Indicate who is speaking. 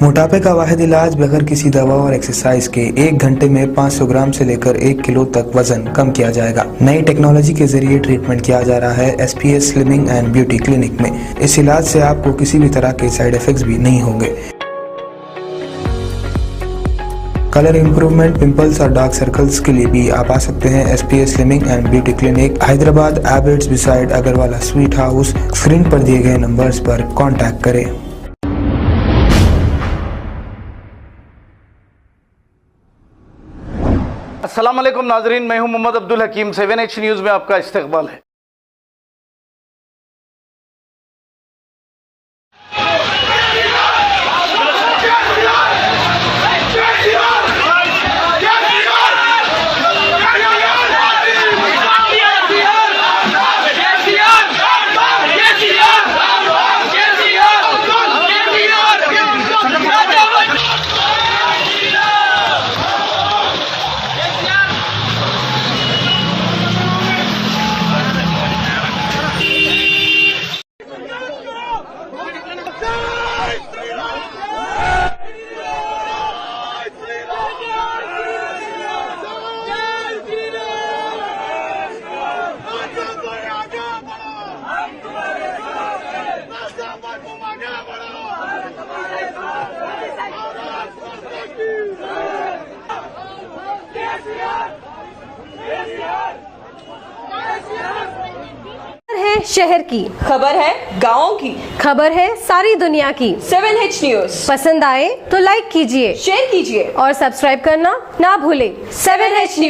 Speaker 1: मोटापे का वाहिद इलाज बगैर किसी दवा और एक्सरसाइज के 1 घंटे में 500 ग्राम से लेकर 1 किलो तक वजन कम किया जाएगा। नई टेक्नोलॉजी के जरिए ट्रीटमेंट किया जा रहा है SPS slimming and beauty clinic में। इस इलाज से आपको किसी भी तरह के साइड इफेक्ट्स भी नहीं होंगे। कलर इंप्रूवमेंट, पिंपल्स और डार्क सर्कल्स के लिए भी आप आ सकते हैं SPS slimming and beauty clinic, Hyderabad, Abids beside Agarwala sweet house. Screen पर दिए गए नंबर्स पर कॉन्टैक्ट करें।
Speaker 2: अस्सलाम वालेकुम नाजरीन, मैं हूं मोहम्मद अब्दुल हकीम। 7H न्यूज़ में आपका इस्तकबाल है।
Speaker 3: है शहर की,
Speaker 4: खबर है गाँव की,
Speaker 3: खबर है सारी दुनिया की।
Speaker 4: 7H न्यूज़
Speaker 3: पसंद आए तो लाइक कीजिए,
Speaker 4: शेयर कीजिए
Speaker 3: और सब्सक्राइब करना ना भूलें।
Speaker 4: 7H news.